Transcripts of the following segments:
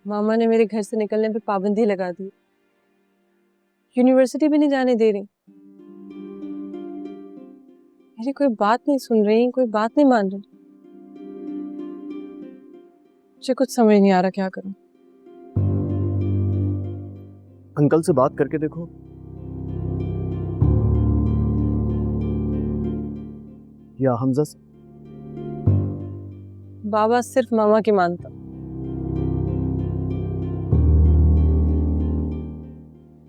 मामा ने मेरे घर से निकलने पे पाबंदी लगा दी, यूनिवर्सिटी भी नहीं जाने दे रही। मेरी कोई बात नहीं सुन रही, कोई बात नहीं मान रही। मुझे कुछ समझ नहीं आ रहा क्या करूं। अंकल से बात करके देखो। या हमजा से। बाबा सिर्फ मामा की मानता।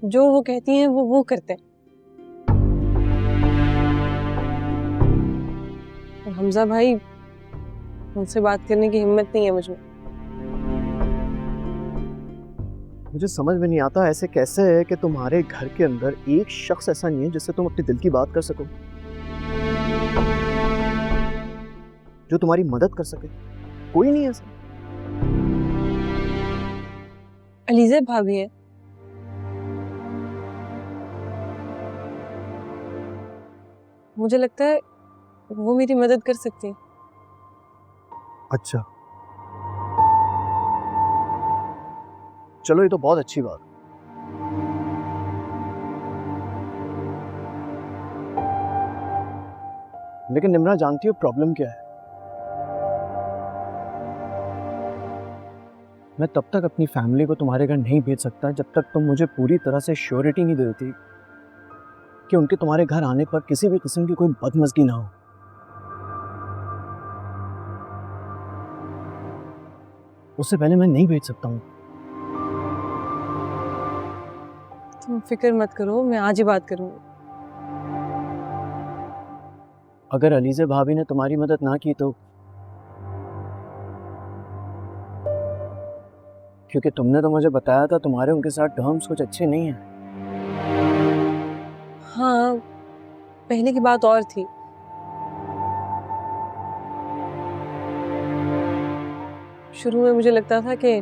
जो वो कहती हैं वो करते हैं। और हमजा भाई, उनसे बात करने की हिम्मत नहीं है मुझे। मुझे समझ में नहीं आता ऐसे कैसे है कि तुम्हारे घर के अंदर एक शख्स ऐसा नहीं है जिससे तुम अपने दिल की बात कर सको, जो तुम्हारी मदद कर सके। कोई नहीं है ऐसा। अलीज़ा भाभी है। मुझे लगता है वो मेरी मदद कर सकती है। अच्छा, चलो ये तो बहुत अच्छी बात। लेकिन निम्रा, जानती हो प्रॉब्लम क्या है? मैं तब तक अपनी फैमिली को तुम्हारे घर नहीं भेज सकता जब तक तुम मुझे पूरी तरह से श्योरिटी नहीं देती कि उनके तुम्हारे घर आने पर किसी भी किस्म की कोई बदमज़गी ना हो। उससे पहले मैं नहीं भेज सकता हूँ। तुम फिक्र मत करो, मैं आज ही बात करूंगी। अगर अलीज़ा भाभी ने तुम्हारी मदद ना की तो, क्योंकि तुमने तो मुझे बताया था तुम्हारे उनके साथ टर्म्स कुछ अच्छे नहीं हैं। हाँ, पहले की बात और थी। शुरू में मुझे लगता था कि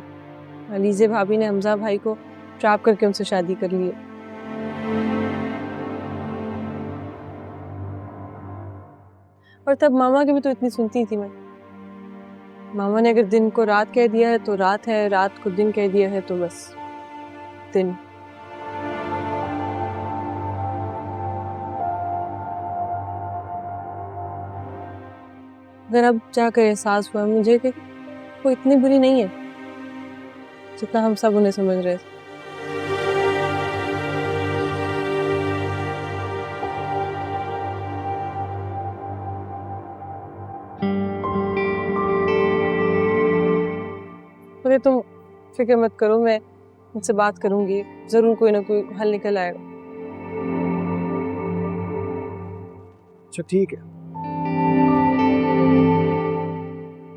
अलीज़ा भाभी ने हमजा भाई को ट्रैप करके उनसे शादी कर ली है। और तब मामा की भी तो इतनी सुनती थी मैं। मामा ने अगर दिन को रात कह दिया है तो रात है, रात को दिन कह दिया है तो बस दिन। अगर अब जाकर एहसास हुआ मुझे कि वो इतनी बुरी नहीं है जितना हम सब उन्हें समझ रहे थे। अरे तुम फिक्र मत करो, मैं उनसे बात करूंगी, जरूर कोई ना कोई हल निकल आएगा। अच्छा ठीक है,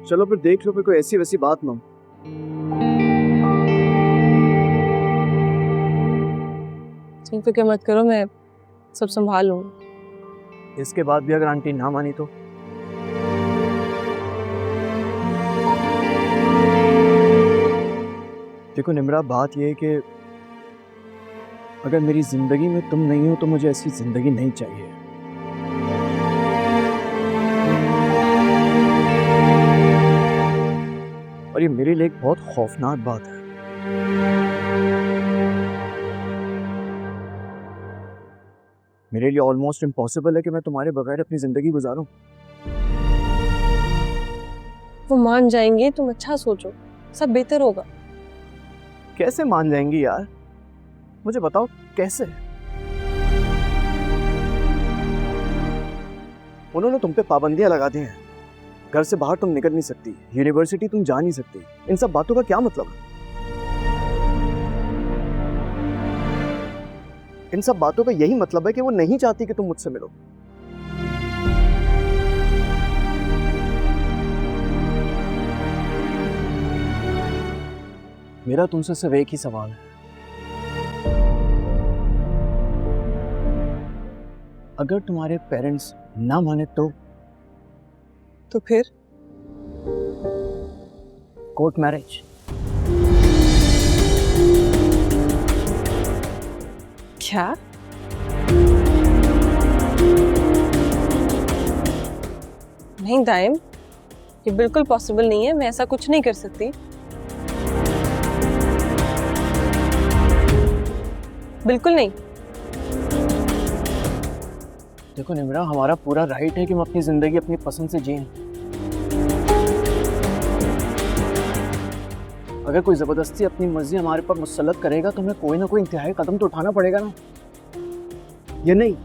चलो फिर देख लो, फिर कोई ऐसी वैसी बात ना हो। तुम फिक्र मत करो, मैं सब संभाल लूंगी। इसके बाद भी अगर आंटी ना मानी तो? देखो निम्रा, बात यह है कि अगर मेरी जिंदगी में तुम नहीं हो तो मुझे ऐसी जिंदगी नहीं चाहिए। और ये मेरे लिए एक बहुत खौफनाक बात है। मेरे लिए ऑलमोस्ट इम्पॉसिबल है कि मैं तुम्हारे बगैर अपनी जिंदगी गुजारूं। वो मान जाएंगे, तुम अच्छा सोचो, सब बेहतर होगा। कैसे मान जाएंगी यार, मुझे बताओ कैसे? उन्होंने तुम पे पाबंदियां लगा दी हैं, घर से बाहर तुम निकल नहीं सकती, यूनिवर्सिटी तुम जा नहीं सकती। इन सब बातों का क्या मतलब है? इन सब बातों का यही मतलब है कि वो नहीं चाहती कि तुम मुझसे मिलो। मेरा तुमसे सिर्फ एक ही सवाल है, अगर तुम्हारे पेरेंट्स ना माने तो फिर कोर्ट मैरिज। क्या? नहीं दाइम, ये बिल्कुल पॉसिबल नहीं है, मैं ऐसा कुछ नहीं कर सकती। बिल्कुल नहीं। देखो निम्रा, हमारा पूरा राइट है कि हम अपनी जिंदगी अपनी पसंद से जिएं। अगर कोई जबरदस्ती अपनी मर्जी हमारे पर मुसल्लत करेगा तो हमें कोई ना कोई इंतहाई कदम तो उठाना पड़ेगा ना, ये नहीं?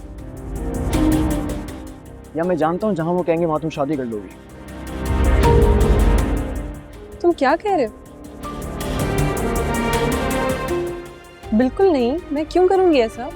या मैं जानता हूँ जहां वो कहेंगे वहां तुम शादी कर लोगी। तुम क्या कह रहे हो? बिल्कुल नहीं, मैं क्यों करूंगी ऐसा?